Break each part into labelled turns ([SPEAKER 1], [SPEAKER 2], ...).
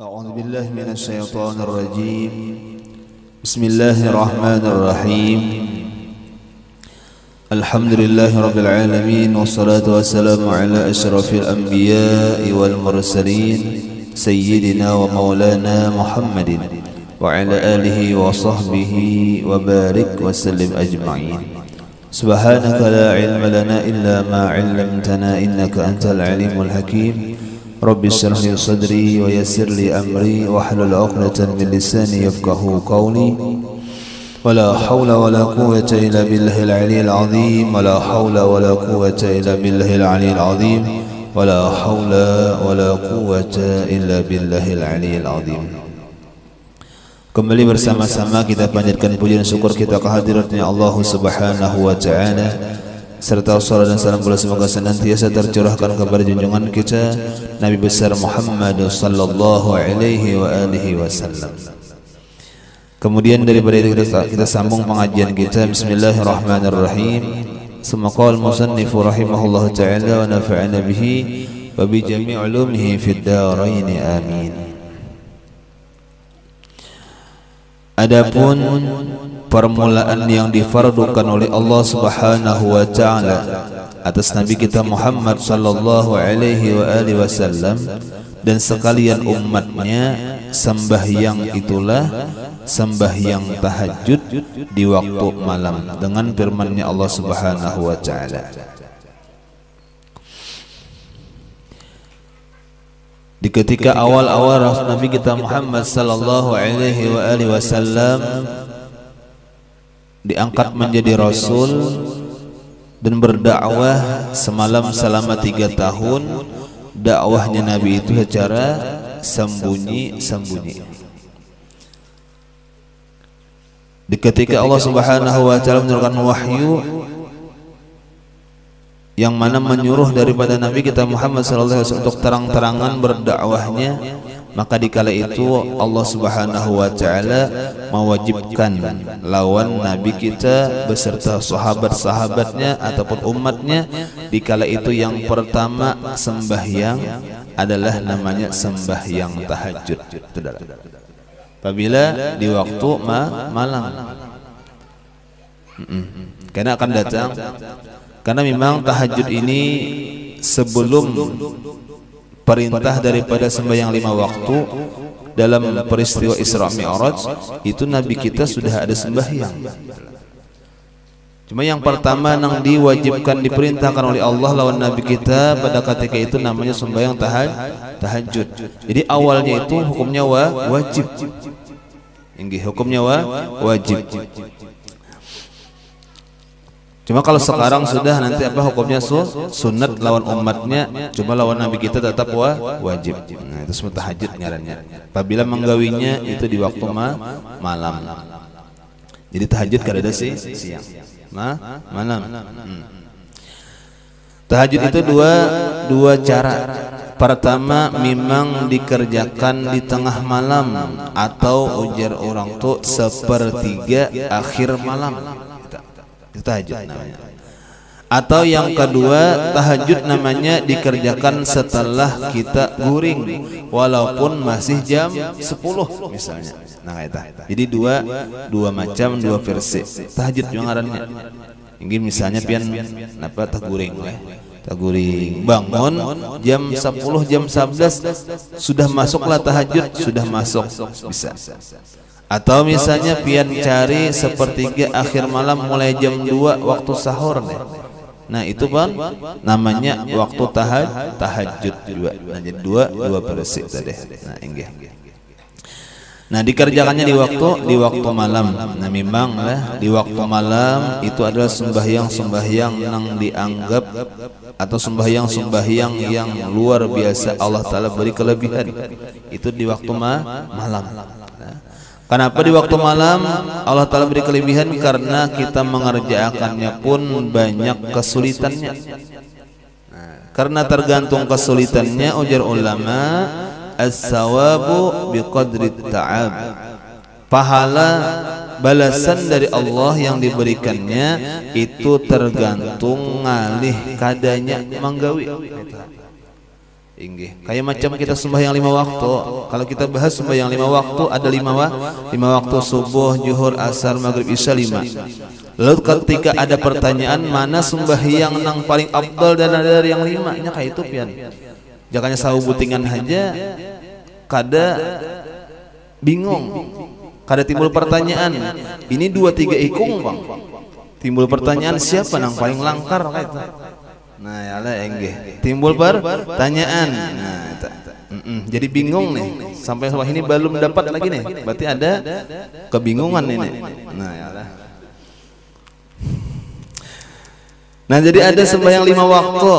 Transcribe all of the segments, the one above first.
[SPEAKER 1] أعوذ بالله من الشيطان الرجيم. بسم الله الرحمن الرحيم. الحمد لله رب العالمين، والصلاة والسلام على أشرف الأنبياء والمرسلين سيدنا ومولانا محمد وعلى آله وصحبه وبارك وسلم أجمعين. سبحانك لا علم لنا إلا ما علمتنا إنك أنت العليم الحكيم. رب اشرح لي صدري ويسر لي أمري واحلل عقدة من لساني يفقهوا قولي. ولا حول ولا قوة إلا بالله العلي العظيم. ولا حول ولا قوة إلا بالله العلي العظيم. ولا حول ولا قوة إلا بالله العلي العظيم. Kembali bersama-sama kita panjatkan puji dan syukur kita kehadiratnya Allah Subhanahu wa taala, serta salat dan salam pula semoga senantiasa tercurahkan kepada junjungan kita Nabi besar Muhammad sallallahu alaihi wa alihi wasallam. Kemudian daripada itu kita sambung pengajian kita. Bismillahirrahmanirrahim. Summa al-musannif rahimahullah taala wa nafa'ana bihi wa bi jami' ulumihi fid dharain amin. Adapun permulaan yang difardukan oleh Allah Subhanahu wa taala atas Nabi kita Muhammad sallallahu alaihi wa alihi wasallam dan sekalian umatnya, sembahyang itulah sembahyang tahajud di waktu malam dengan firman-Nya Allah Subhanahu wa taala. Di ketika awal-awal Nabi kita Muhammad sallallahu alaihi wa alihi wasallam diangkat menjadi rasul dan berdakwah semalam selama 3 tahun, dakwahnya Nabi itu secara sembunyi-sembunyi. Di ketika Allah Subhanahu wa taala menurunkan wahyu yang mana menyuruh daripada Nabi kita Muhammad sallallahu alaihi wasallam untuk terang-terangan berdakwahnya, maka dikala itu Allah Subhanahu wa taala mewajibkan lawan Nabi kita beserta sahabat-sahabatnya ataupun umatnya dikala itu yang pertama sembahyang adalah namanya sembahyang tahajud. Apabila di waktu malam, karena akan datang. Karena memang tahajud ini sebelum perintah daripada sembahyang 5 waktu dalam peristiwa Isra Mi'raj itu Nabi kita sudah ada sembahyang. Cuma yang pertama yang diwajibkan diperintahkan oleh Allah lawan Nabi kita pada ketika itu namanya sembahyang tahajud. Jadi awalnya itu hukumnya wajib. Inggih, hukumnya wajib. Cuma kalau sekarang sudah nanti apa hukumnya sunat lawan umatnya, cuma lawan Nabi kita tetap wajib. Nah, itu semua tahajud ngarannya. Apabila menggawinya itu di waktu malam. Jadi tahajud kada siang. Malam. Tahajud itu dua cara. Pertama memang dikerjakan di tengah malam atau ujar orang tuh sepertiga akhir malam. Itu tahajud namanya. Atau yang kedua, tahajud namanya dikerjakan setelah kita guring walaupun masih jam 10 misalnya. Nah itu. Jadi dua macam, dua versi tahajud yang ngarannya. Ini misalnya pian napa tah guring bangun jam 10 jam 11 sudah masuklah tahajud, sudah masuk bisa. Atau misalnya pian cari sepertiga akhir malam mulai jam 2 waktu sahur nih. Nah itu bang namanya waktu tahajud dua. Nah jadi dua persis tadi. Nah enggak. Nah dikerjakannya di waktu malam. Nah memang lah di waktu malam itu adalah sembahyang yang dianggap atau sembahyang yang luar biasa Allah Taala beri kelebihan. Itu di waktu malam. Kenapa di waktu malam Allah Ta'ala beri kelebihan? Karena kita mengerjakannya pun banyak kesulitannya. Karena tergantung kesulitannya, ujar ulama, as-sawabu biqadri ta'ab. Pahala balasan dari Allah yang diberikannya itu tergantung ngalih kadanya menggawi. Inggih. Kayak macam kita sembahyang 5 waktu. Kalau kita bahas sembahyang 5 waktu ada 5 waktu subuh, zuhur, asar, maghrib, isya 5. Lalu ketika ada pertanyaan mana sembahyang yang paling afdal dan ada yang 5 nya kayak itu pian. Jakanya sawu butingan aja kada bingung. Kada timbul pertanyaan. Ini 2-3 ikung, Bang. Timbul pertanyaan siapa yang paling langkar kayak itu. Nah, yalah enggih. Timbul pertanyaan. Nah, jadi bingung nih. Sampai wah ini belum dapat lagi nih. Berarti ada kebingungan ini. Nah, yalah. Nah, jadi ada sembahyang 5 waktu.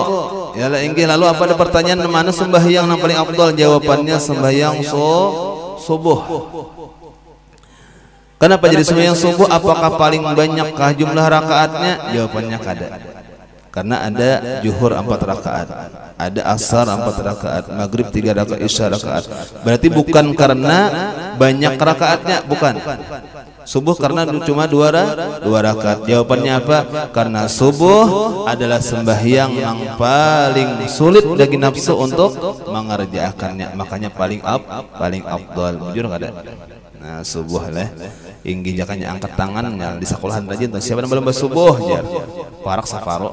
[SPEAKER 1] Yalah enggih. Lalu apa ada pertanyaan mana sembahyang yang paling afdal? Jawabannya sembahyang subuh. Kenapa jadi sembahyang subuh? Apakah paling banyakkah jumlah rakaatnya? Jawabannya kada. Karena ada zuhur 4 rakaat, ada asar 4 rakaat, maghrib 3 rakaat, isya rakaat. Berarti bukan karena banyak rakaatnya, bukan. Subuh karena cuma 2 rakaat. Jawabannya apa? Karena subuh adalah sembahyang yang paling sulit bagi nafsu untuk mengerjakannya. Makanya paling afdal. Jujur kada? Nah, subuh lah. Inggih jakanya angkat tangannya di sekolahan rajin tuh siapa yang belum subuh jar parak saparo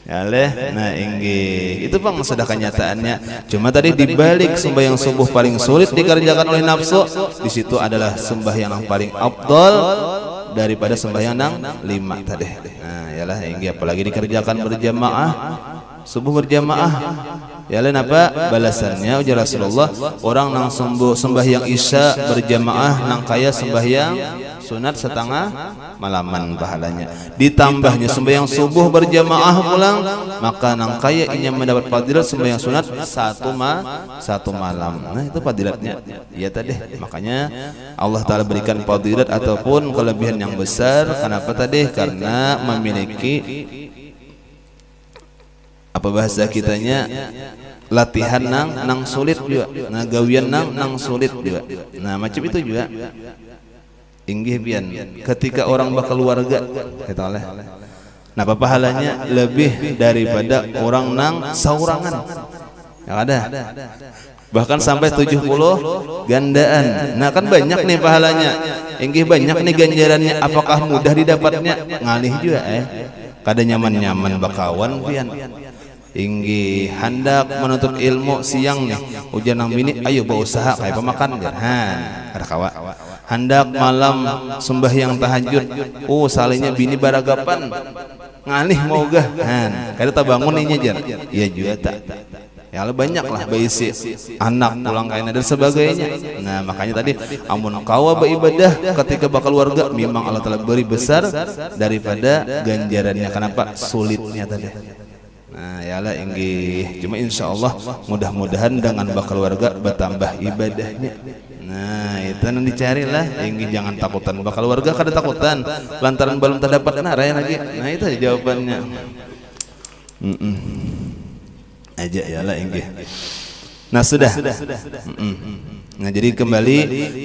[SPEAKER 1] ya leh. Nah inggih itu Bang sudah kenyataannya. Cuma tadi dibalik sembahyang subuh paling sulit dikerjakan oleh nafsu, di situ adalah sembahyang yang paling afdal daripada sembahyang yang 5 tadi. Nah yalah inggih apalagi dikerjakan berjamaah, subuh berjamaah. Ya lain apa balasannya ujar Rasulullah, orang nang sembahyang isya berjamaah nang kaya sembahyang sunat setengah malaman pahalanya. Ditambahnya sembahyang subuh berjamaah pulang, maka nang kaya inya mendapat fadilat sembahyang sunat satu malam. Nah itu fadilatnya. Iya tadi. Makanya Allah Taala berikan fadilat ataupun kelebihan yang besar. Kenapa tadi? Karena memiliki apa bahasa kitanya latihan nang sulit juga. Nah gawian nang sulit juga. Nah macam itu juga. Inggih pian ketika orang berkeluarga kita oleh. Nah pahalanya lebih daripada orang nang saurangan. Yang ada. Bahkan sampai 70 gandaan. Nah kan banyak nih pahalanya. Inggih banyak nih ganjarannya. Apakah mudah didapatnya? Ngalih juga kada nyaman-nyaman bakawan pian. Inggih hendak menuntut ilmu siang nih ujian nang bini ayo berusaha kayak pemakan jarhan ada kawa hendak malam sembahyang tahajud salahnya bini baragapan ngalih mau gah kada tabangun nih jar iya juga tak ya banyak lah baisi anak pulang kaina dan sebagainya. Nah makanya tadi amun kawa beribadah ketika bakal keluarga memang Allah telah beri besar daripada ganjarannya. Kenapa? Sulitnya tadi. Nah yalah inggih. Cuma insya Allah mudah-mudahan dengan bakal keluarga bertambah ibadahnya. Nah itu yang dicari lah. Inggih jangan takutan bakal keluarga kada takutan lantaran belum terdapat raya lagi. Nah itu jawabannya. Aja yalah inggih. Nah sudah. Nah jadi kembali,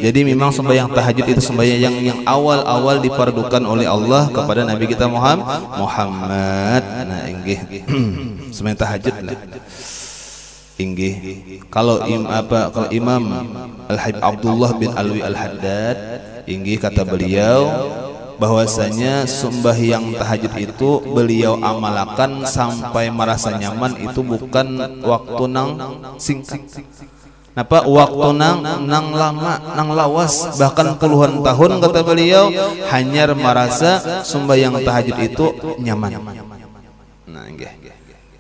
[SPEAKER 1] jadi memang sembahyang tahajud itu sembahyang yang awal-awal difardukan oleh Allah kepada Nabi kita Muhammad. Nah inggih sembahyang tahajud lah. Inggih. Kalau Imam Al-Habib Abdullah bin Alwi Al-Haddad, inggih kata beliau bahwasanya sembahyang tahajud itu beliau amalkan sampai merasa nyaman itu bukan waktu nang singkat. Napa waktu nang lama nang lawas bahkan puluhan tahun kata beliau hanya merasa sembahyang tahajud itu nyaman. Nah inggih.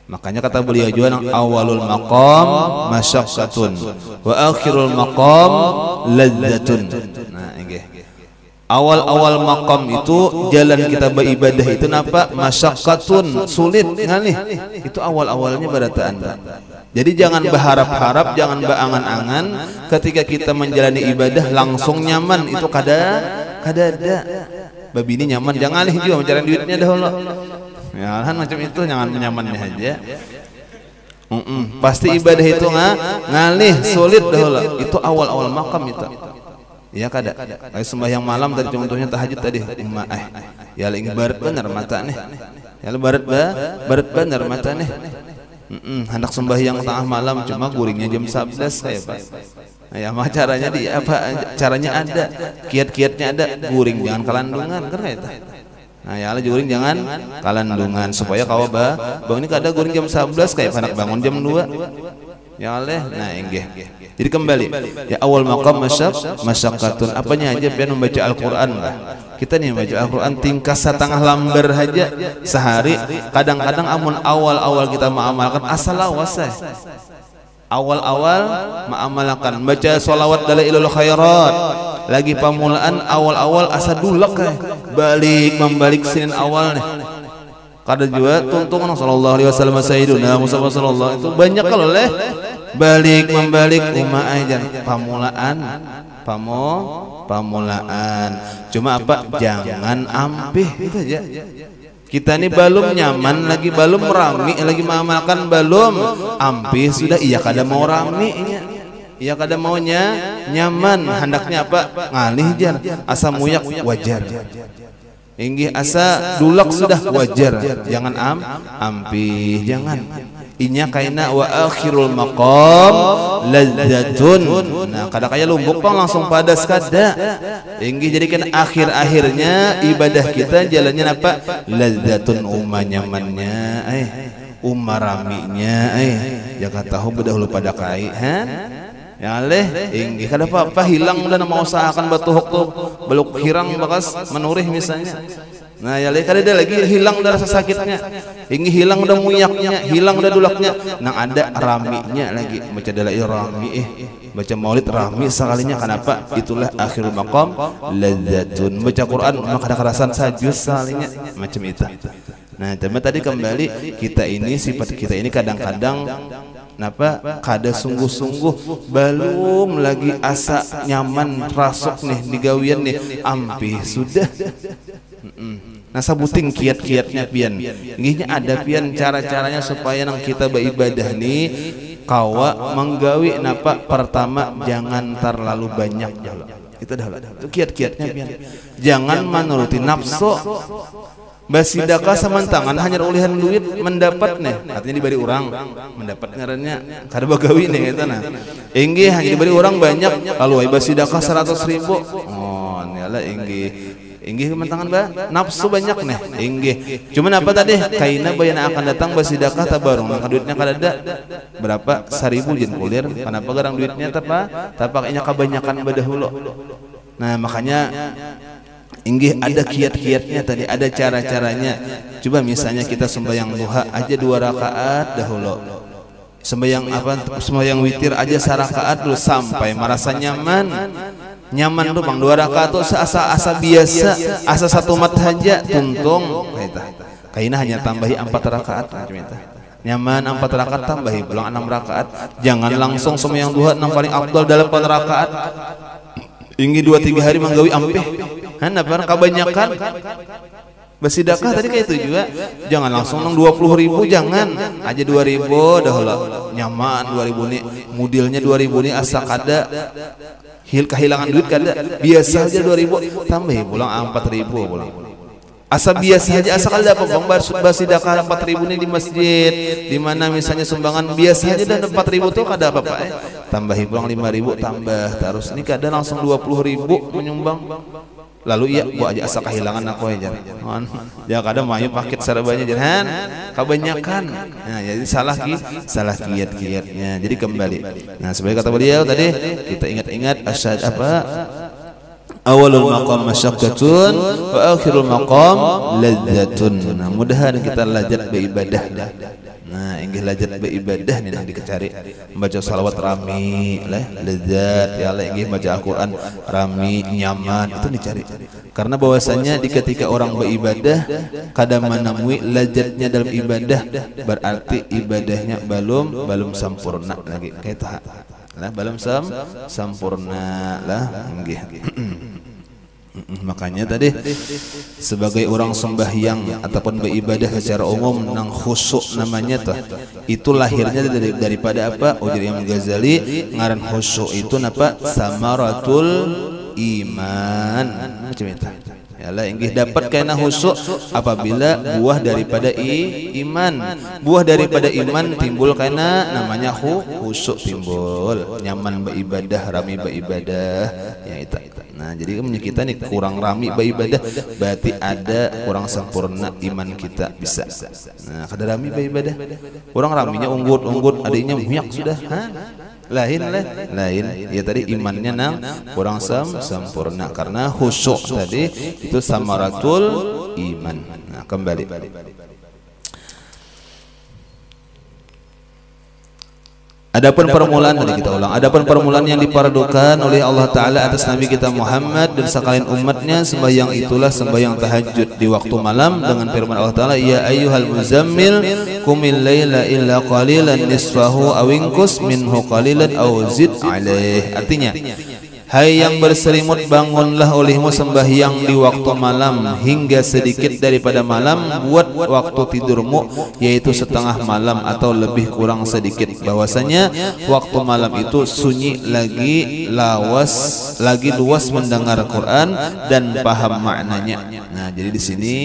[SPEAKER 1] Makanya kata beliau juga nang awalul maqam masyaqqatun wa akhirul maqam ladzatun. Nah inggih. Awal-awal makam itu jalan kita beribadah itu napa masyaqqatun sulit ngalih itu awal-awalnya barataan. Jadi jangan berharap-harap, jangan berangan-angan ketika kita menjalani ibadah langsung nyaman itu kada ada. Babi ini nyaman jangan alih juga mencari duitnya dahulu. Ya kan macam itu jangan nyamannya aja. Pasti ibadah itu ngalih sulit dahulu. Itu awal-awal makam itu. Ya kada. Kayak sembahyang malam tadi contohnya tahajud tadi. Ya ingin barat benar mata nih. Ya barat benar mata nih. hendak sembahyang tengah malam cuma guringnya jam 11 kayak Pak. Ya mah caranya di apa caranya ada, kiat-kiatnya ada, guring jangan kalandungan kan eta. Nah ya Allah guring jangan kalandungan supaya kawa bang ini kada guring jam 11 kayak anak bangun jam 2. Ya Allah, nah inggih. Jadi kembali ya awal maqam masyaqqatun apanya aja pian membaca Al-Qur'an lah. Kita nih membaca Al-Qur'an tingkah setengah lembar aja sehari. Kadang-kadang amun awal-awal kita mengamalkan asal lawas awal-awal mengamalkan baca sholawat dalailul khairat lagi pamulaan awal-awal asa dulek balik membalik Senin awal nih kada juga tuntungan sallallahu alaihi wasallam sayyiduna Mustafa sallallahu itu banyak kalau leh balik membalik umat aja pamulaan cuma apa jangan ampih itu aja. Kita ini belum nyaman lagi belum rami lagi mengamalkan belum ampih sudah iya kada mau rami iya kada maunya nyaman hendaknya apa ngalih jar asa muyak wajar inggih asa dulak sudah wajar jangan ampih jangan inya kaina wa akhirul maqam ladzatun. Nah kada kaya lumbuk pang langsung padas kada inggih jadikan akhir-akhirnya ibadah kita jalannya apa ladzatun nyamannya umaraminya jangan tahu bedahulu pada kai ya leh inggih kada apa-apa hilang dan mau usahakan batuhok tuh beluk hirang bakas menurih misalnya. Nah ya kada ada lagi hilang udah rasa sakitnya ini hilang udah muyaknya hilang udah dulaknya nang ada raminya lagi baca dalail rami baca maulid rami sekalinya kenapa itulah akhirul maqam ladzatun baca Quran maka ada kerasan sajus sekalinya macam itu. Nah teman tadi kembali kita ini sifat kita ini kadang-kadang napa kada sungguh-sungguh belum lagi asa nyaman rasuk nih digawian nih ampih sudah. Nah sabuting kiat-kiatnya pian ngihnya ada pian cara-caranya supaya nang kita beribadah nih kawa menggawi napa pertama jangan terlalu banyak itu dah itu kiat-kiatnya pian jangan menuruti nafsu basidaka samantangan hanya ulihan duit mendapat nih artinya diberi orang mendapat ngarannya kada bagawi nih eta nah inggih hanya diberi orang banyak lalu basidaka 100.000 oh nyala inggih mentangan nafsu banyak nih inggih cuman apa tadi kaina bayana akan datang basidakah tabarung maka duitnya kada ada berapa 1.000 jen kulir kenapa garang duitnya tapaknya kebanyakan badahulu. Nah makanya inggih ada kiat-kiatnya tadi ada cara-caranya coba misalnya kita sembahyang duha aja 2 rakaat dahulu sembahyang witir aja 1 rakaat dulu sampai merasa nyaman tuh bang 2 rakaat tuh asa biasa asa 1 mat haja tuntung kaina hanya tambahi 4 rakaat nyaman 4 rakaat tambahi pulang 6 rakaat jangan langsung sembahyang duha nang paling afdal 8 rakaat ingin 2-3 hari menggawi ampih apa kebanyakan basidakah tadi kayak itu juga jangan langsung nang 20.000 jangan aja 2.000 dahulu nyaman 2.000 nih mudilnya 2.000 nih asa kada kehilangan duit kada biasa aja 2.000 tambah pulang 4.000 pulang asa biasa aja asa kada apa bang basidakah 4.000 nih di masjid di mana misalnya sumbangan biasa aja dan 4.000 tuh kada apa-apa tambahi pulang 5.000 tambah terus ini kada langsung 20.000 menyumbang lalu iya gua aja asa kehilangan aku aja ya kadang mayu paket sarabanya jangan kebanyakan nah jadi salah kiat-kiatnya jadi kembali nah sebagai kata beliau tadi kita ingat-ingat asyad apa awalul maqam masyaqqatun wa akhirul maqam ladzatun. Nah mudahan kita lajat beribadah nah inggih lajat beribadah nih dicari membaca salawat rami lah lezat ya Allah inggih baca Al-Qur'an rami nyaman itu dicari karena bahwasanya di ketika orang beribadah kadang menemui lezatnya dalam ibadah berarti ibadahnya belum sempurna lagi kayak lah belum sempurna lah inggih. Makanya tadi sebagai orang sembahyang ataupun beribadah secara umum nang khusyuk namanya tuh itu lahirnya daripada apa ujar Imam Ghazali ngaran khusyuk itu napa samaratul iman macam itu Yalah inggih dapat kana khusyuk apabila buah daripada iman. Buah daripada iman timbul kana namanya khusyuk timbul. Nyaman beribadah, rami beribadah. Ya itu. Nah, jadi kita nih kurang rami beribadah berarti ada kurang sempurna iman kita bisa. Nah, kada rami beribadah. Kurang raminya unggut-unggut adanya muyak sudah. Lain ya tadi imannya nang kurang sempurna karena khusyuk tadi itu samaratul iman. Nah, kembali adapun permulaan tadi kita ulang. Adapun permulaan yang dipardukan oleh Allah Ta'ala atas Nabi kita Muhammad dan sekalian umatnya sembahyang itulah sembahyang tahajud di waktu malam dengan firman Allah Ta'ala, ya ayyuhal muzammil qumil laila illa qalilan nisfahu aw inqus minhu qalilan aw zid alaih. Artinya, hai yang berselimut, bangunlah olehmu sembahyang di waktu malam hingga sedikit daripada malam buat waktu tidurmu, yaitu setengah malam atau lebih kurang sedikit. Bahwasanya waktu malam itu sunyi lagi luas mendengar Quran dan paham maknanya. Nah, jadi di sini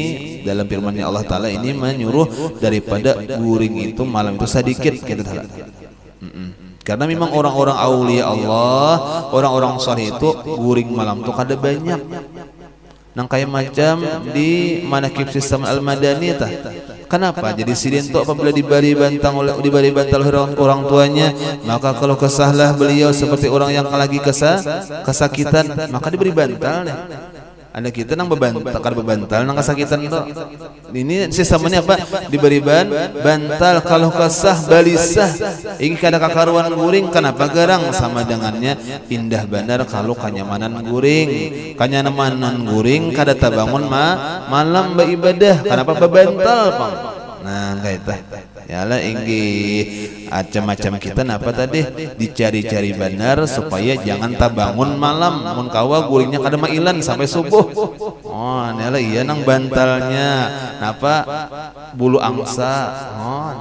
[SPEAKER 1] dalam firman-Nya Allah Ta'ala ini menyuruh daripada guring itu malam itu sedikit kita tahu. Karena memang orang-orang aulia Allah, orang-orang saleh itu guring malam tuh kada banyak. Nang kayak macam di manakib sistem Al-Madani tah. Kenapa? Jadi sidin tu apabila diberi bantal oleh orang tuanya, maka kalau kesahlah beliau seperti orang yang lagi kesakitan, maka diberi bantal nih. Ada kita nang bebantal nang kesakitan itu. Ini sistemnya apa? Diberi bantal kalau kesah balisah. Ini kada kakaruan guring. Kenapa garang? Sama dengannya indah benar kalau kenyamanan guring. Kenyamanan guring kada tabangun malam beribadah. Kenapa bebantal, Bang? Nah, kaita. Yalah inggih macam-macam kita napa tadi dicari-cari benar supaya jangan tabangun malam mun kawa guringnya kada mailan sampai subuh. Oh, yalah iya nang bantalnya napa bulu angsa. Oh.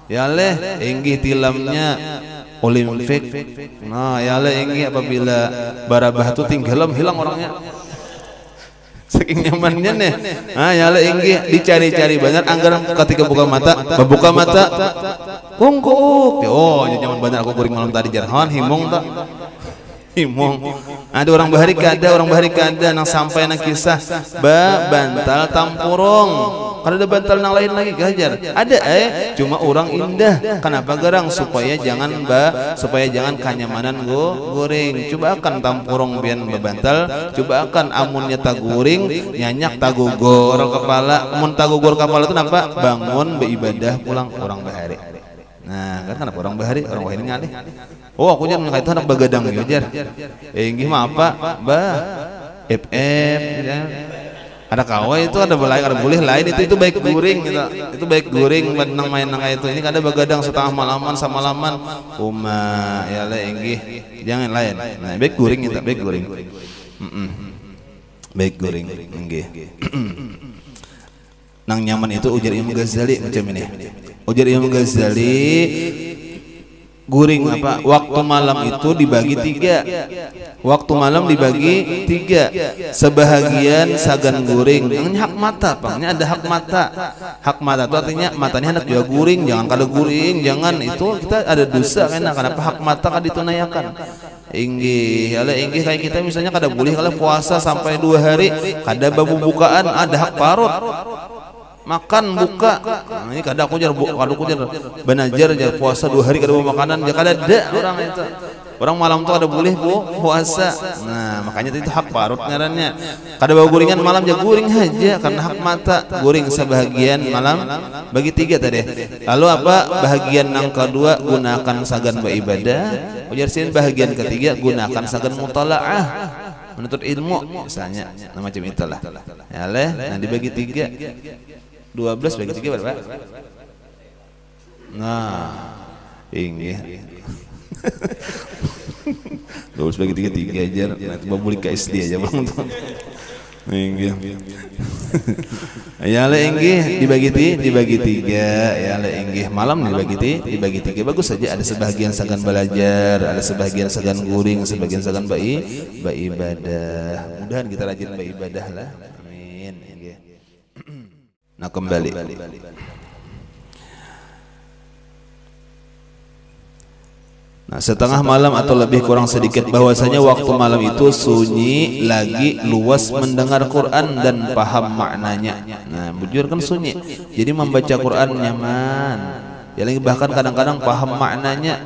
[SPEAKER 1] Yalah inggih tilamnya Olimpik. Nah, yalah inggih apabila barabah tu tinggalam hilang orangnya. Saking nyamannya nih, yalah inggih dicari-cari banyak anggaran ketika buka mata kungkuk. Oh, nyaman banyak aku guring malam tadi jarhan himung tak. Himung. Ada orang bahari kada nang sampai nang kisah bantal tampurong. Kada ada bantal nang lain lagi gajar. Ada cuma orang indah. Kenapa garang supaya jangan kenyamanan guring. Coba akan tampurong bian bebantal, coba akan amunnya taguring nyanyak tagugor kepala. Amun tagugor kepala itu napa? Bangun beribadah pulang orang bahari. Nah, kan kenapa orang bahari ini ngalih. Oh, aku jangan kaitu anak bagadang gajar. Inggih mah apa? FF ada kawai itu ada boleh lain itu baik guring gitu. Itu baik guring nang main nang itu. Ini kada begadang setengah malaman samalaman. Ya lah inggih. Jangan lain. Nah, baik guring itu baik guring. Baik guring inggih. Nang nyaman itu ujar Imam Ghazali macam ini. Ujar Imam Ghazali guring apa? Waktu malam itu dibagi tiga. Waktu malam dibagi tiga. Sebahagian sagan guring. Ini hak mata, Bang. Ini ada hak mata. Hak mata itu artinya matanya hendak juga guring. Jangan kalau guring, jangan itu kita ada dosa karena kenapa hak mata kan ditunaikan. Inggih, ala inggih kayak kita misalnya kada boleh kalau puasa sampai 2 hari, kada babu bukaan, ada hak parut. Makan buka. Nah, ini kada aku jar banajar jar puasa 2 hari kada bawa makanan, ya kada ada orang itu. Orang malam tuh ada boleh puasa. Nah, makanya itu hak parut ngarannya. Kada bawa guringan malam ya guring aja karena hak mata. Guring sebahagian malam bagi 3 tadi. Lalu apa? Bahagian yang kedua gunakan sagan beribadah. Ujar sin bahagian ketiga gunakan sagan mutalaah. Menuntut ilmu misalnya. Nah, macam itulah. Ya leh, nah dibagi 3. 12 bagi 3 berapa? Nah, inggih. 12 bagi 3 aja. Nanti mau beli ke SD aja bang. Inggih. Ya le inggih dibagi 3. Ya le inggih malam dibagi 3. Bagus saja. Ada sebagian sagan belajar, ada sebagian sagan guring, sebagian sagan ibadah. Mudahan kita rajin beribadah lah. Nah kembali. Nah, setengah malam atau lebih kurang sedikit, bahwasanya waktu malam itu sunyi lagi, luas mendengar Quran dan paham maknanya. Nah, bujur kan sunyi, jadi membaca Quran nyaman. Ya, bahkan kadang-kadang paham maknanya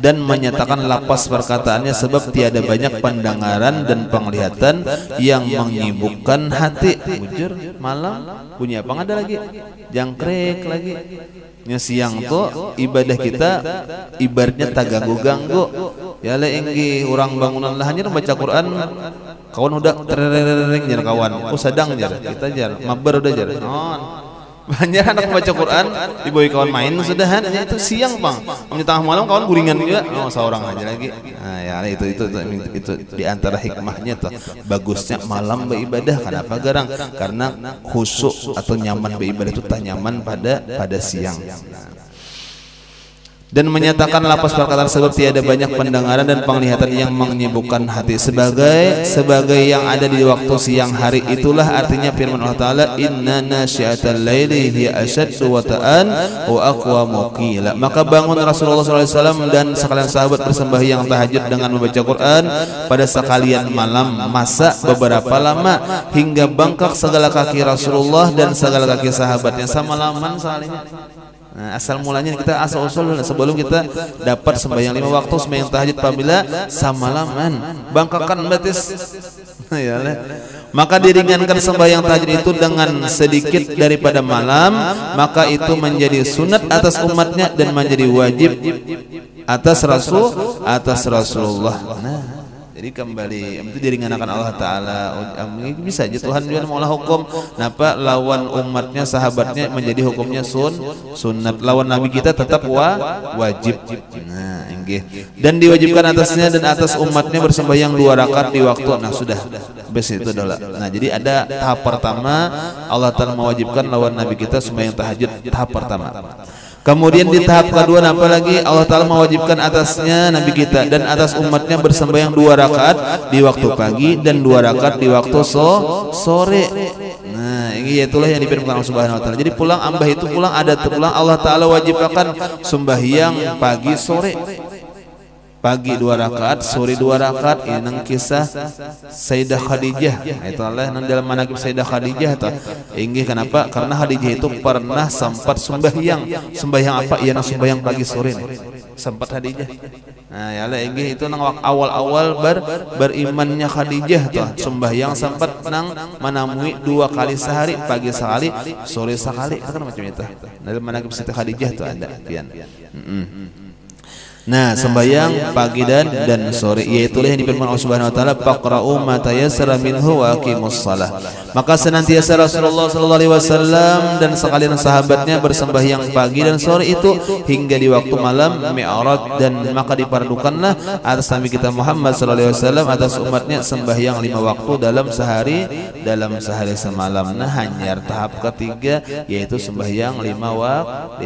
[SPEAKER 1] dan menyatakan lapas perkataannya, sebab tiada banyak pendengaran dan penglihatan yang menyibukkan hati. Bujur malam punya apa ada lagi? Jangkrik lagi. Nya siang tuh ibadah kita ibaratnya tak ganggu-ganggu. Ya le enggi urang bangunan lah hanya baca Quran, kawan udah tereng jar kawan. Oh sedang jar, kita jar, mabar udah jar. Banyak anak baca Quran, dibawa kawan main sudah hanya itu siang bang. Di tengah malam kawan guringan juga, seorang aja lagi. Nah ya itu di antara hikmahnya tuh bagusnya malam beribadah. Kenapa garang? Karena khusyuk atau nyaman beribadah itu tak nyaman pada siang. Dan menyatakan lapas perkataan, sebab tiada banyak pendengaran dan penglihatan yang menyibukkan hati sebagai yang ada di waktu siang hari. Itulah artinya firman Allah Ta'ala, inna nasyiatal laili hiya asyaddu wata'an wa aqwamu qila. Maka bangun Rasulullah SAW dan sekalian sahabat bersembahyang tahajud dengan membaca Quran pada sekalian malam, masa beberapa lama hingga bengkak segala kaki Rasulullah dan segala kaki sahabatnya. Sama laman salihnya. Nah, asal mulanya kita asal usul sebelum kita dapat sembahyang 5 waktu, sembahyang tahajud apabila samalaman bangkakan batis. Ya, maka diringankan sembahyang tahajud itu dengan sedikit daripada malam, maka itu menjadi sunat atas umatnya dan menjadi wajib atas Rasulullah. Nah, jadi kembali itu diringankan Allah Ta'ala. Bisa aja Tuhan juga maulah hukum napa lawan umatnya sahabatnya menjadi hukumnya sunat, lawan Nabi kita tetap wajib. Nah inggih, dan diwajibkan atasnya dan atas umatnya bersembahyang 2 rakaat di waktu. Nah sudah bes itu adalah. Nah jadi ada tahap pertama, Allah Ta'ala mewajibkan lawan Nabi kita sembahyang tahajud, tahap pertama. Kemudian di tahap kedua apa lagi? Allah Ta'ala mewajibkan atasnya Nabi kita dan atas umatnya bersembahyang 2 rakaat di waktu pagi dan 2 rakaat di waktu sore. Nah ini itulah yang difirmankan Allah Subhanahu Wa Ta'ala. Jadi pulang ambah itu pulang ada pulang Allah Ta'ala wajibkan sembahyang pagi sore. Pagi 2 rakaat, sore 2 rakaat. Ini nang kisah Sayyidah Khadijah. Itu Allah nang dalam manaqib Sayyidah Khadijah tuh. Inggih kenapa? Karena Khadijah itu pernah sempat sembahyang. Sembahyang apa? Iya nang sembahyang pagi sore nih. Sempat Khadijah. Nah ya Allah inggih itu nang awal-awal berimannya Khadijah tuh. Sembahyang sempat nang menamui 2 kali sehari, pagi sekali, sore sekali. Kan macam itu. Dalam manaqib Sayyidah Khadijah tuh ada pian. Nah sembahyang pagi dan sore, yaitulah yang difirman Allah Subhanahu Wa Taala, faqra'u ma tayassara minhu wa aqimus shalah. Maka senantiasa Rasulullah sallallahu alaihi wasallam dan sekalian sahabatnya bersembahyang pagi dan sore itu hingga di waktu malam Mi'raj, dan maka dipardukanlah atas Nabi kita Muhammad sallallahu alaihi wasallam atas umatnya sembahyang 5 waktu dalam sehari semalam. Nah hanya tahap ketiga yaitu sembahyang 5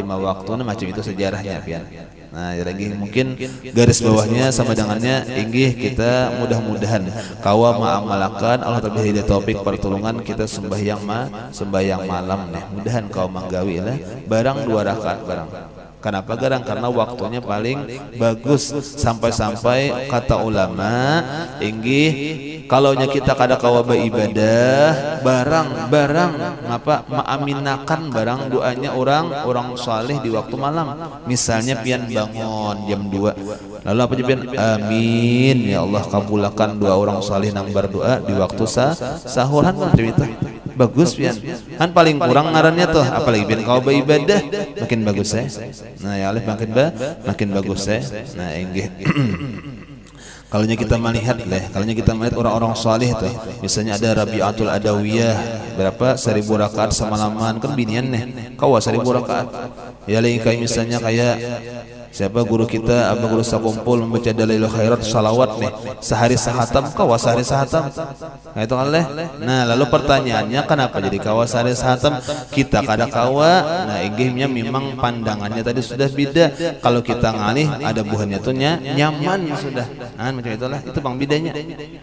[SPEAKER 1] waktu. Nah macam itu sejarahnya pian. Nah lagi mungkin garis bawahnya sama dengannya inggih kita mudah-mudahan kawa ma'amalakan Allah terlebih hidayah taufik pertolongan kita sembahyang malam nih, mudahan kau manggawi lah barang 2 rakaat barang. Kenapa garang? Karena waktunya paling bagus, sampai-sampai kata ulama inggih kalaunya kita kada kawa beribadah barang ngapa maaminakan barang doanya orang saleh di waktu malam. Misalnya pian bangun jam 2 lalu apa pian amin ya Allah kabulkan doa orang saleh nang berdoa di waktu sahuran itu bagus pian. Kan paling kurang ngarannya tuh apalagi pian kau beribadah makin bagus ya. Nah ya Allah makin bagus ya. Nah inggih kalau kita melihat orang-orang saleh tuh, misalnya ada Rabi'atul Adawiyah berapa 1000 rakaat semalaman kan binian nih, kau 1000 rakaat. Ya lain kayak misalnya kayak Siapa guru kita Abah Guru Sakumpul membaca Dalailul Khairat salawat nih sehari sahatam kawa sehari sahatam. Nah itu kan leh. Nah lalu pertanyaannya kenapa jadi kawa sehari sahatam kita kada kawa. Nah inggihnya memang pandangannya tadi sudah beda. Kalau kita ngalih ada buahnya tuh nyaman sudah. Nah macam itulah itu bang bedanya.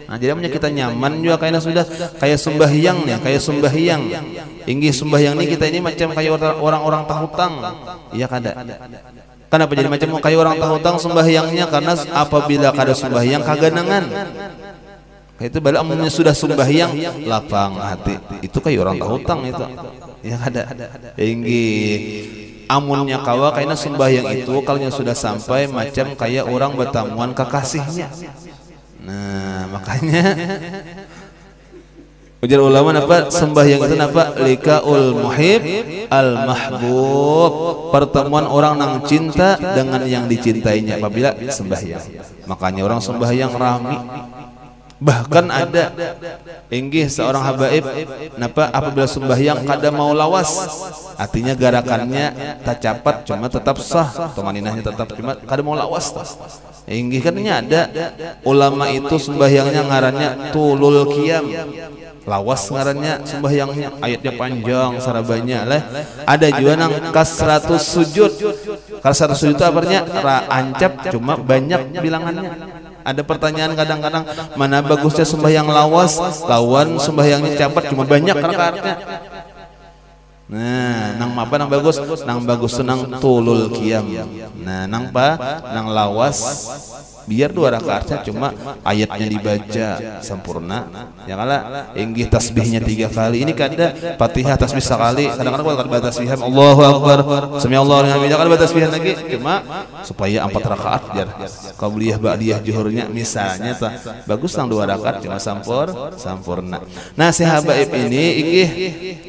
[SPEAKER 1] Nah jadi punya kita nyaman juga kayaknya sudah kayak sembahyang nih kayak sembahyang. Inggih sembahyang nih kita ini macam kayak orang-orang tahutang. Iya kada. Kenapa jadi macam kayak orang tahutang sembahyangnya karena apabila kada sembahyang kaganangan. Itu bala amunnya sudah sembahyang lapang hati. Itu kayak orang tahutang itu. Ya kada. Inggih amunnya kawa kayaknya sembahyang itu kalau sudah sampai macam kayak orang bertamuan kekasihnya. Nah, makanya ujar ulama apa sembahyang itu apa likaul muhib al mahbub pertemuan orang nang cinta dengan yang dicintainya apabila sembahyang. Makanya orang sembahyang rami. Bahkan ada inggih seorang habaib napa apabila sembahyang kada mau lawas artinya gerakannya tak capat cuma tetap sah tomaninahnya tetap cuma kada mau lawas inggih katanya ada ulama itu sembahyangnya ngarannya tulul qiyam lawas ngarannya sembahyangnya ayatnya panjang sarabanya lah ada juga nang kasratus sujud kasratus sujud itu artinya ancap cuma banyak bilangannya. Ada pertanyaan kadang-kadang mana bagusnya sembahyang lawas lawan sembahyangnya capat cuma banyak rakaatnya. Nah, nang apa nang bagus? Nang bagus nang tulul qiyam. Nah, nang pa nang lawas biar 2 rakaatnya cuma ayatnya dibaca sempurna. Ya kala inggih tasbihnya 3 kali. Ini kada Fatihah tasbih sekali. Kadang-kadang kalau kada tasbihan Allahu akbar, sami Allahu liman hamidah kada tasbihan lagi cuma supaya 4 rakaat biar qabliyah ba'diyah zuhurnya misalnya tah. Bagus nang 2 rakaat cuma sampurna. Nah, si habaib ini inggih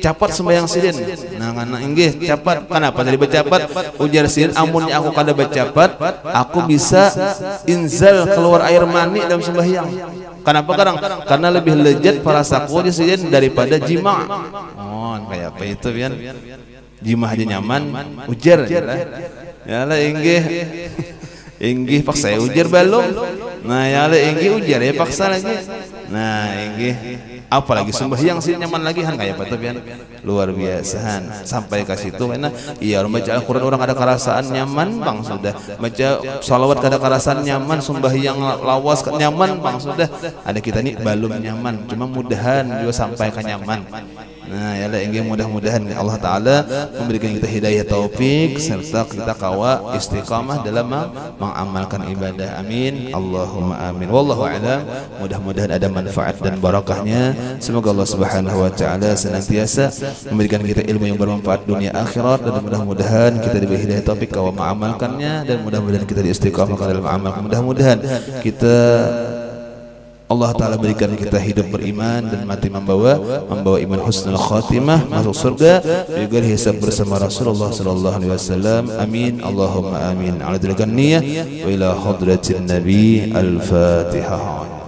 [SPEAKER 1] capat sembahyang sidin. Nah, ngana inggih capat. Kenapa jadi bercapat? Ujar sidin amunnya aku kada bercapat, aku bisa inzal keluar air mani dalam sembahyang. Kenapa kadang? Karena lebih lezat parasaku di sini daripada jima. Oh, kayak apa itu pian? Jima aja nyaman, ujar ya lah inggih paksa ujar belum. Nah, ya lah inggih ujar ya paksa lagi. Nah, inggih apalagi sembahyang sih nyaman lagi han kayak apa tuh pian? Luar biasa sampai ke situ karena iya baca Al-Qur'an orang ada kerasaan nyaman bang sudah baca shalawat kada kerasaan nyaman sembahyang lawas nyaman bang sudah ada kita nih belum nyaman cuma mudahan juga sampai ke nyaman. Nah ya lah inggih mudah-mudahan Allah Ta'ala memberikan kita hidayah taufik serta kita kawa istiqamah dalam mengamalkan ibadah. Amin Allahumma amin. Wallahu a'lam. Mudah-mudahan ada manfaat dan barakahnya. Semoga Allah Subhanahu wa Ta'ala senantiasa memberikan kita ilmu yang bermanfaat dunia akhirat dan mudah-mudahan kita diberi hidayah taufik kawa mengamalkannya dan mudah-mudahan kita diistiqamahkan dalam amal. Mudah-mudahan kita Allah Ta'ala berikan kita hidup beriman dan mati membawa iman husnul khatimah masuk surga juga hisab bersama Rasulullah sallallahu alaihi wasallam. Amin Allahumma amin. Ala dzalika niyah wa ila hadratin nabi al-Fatihah.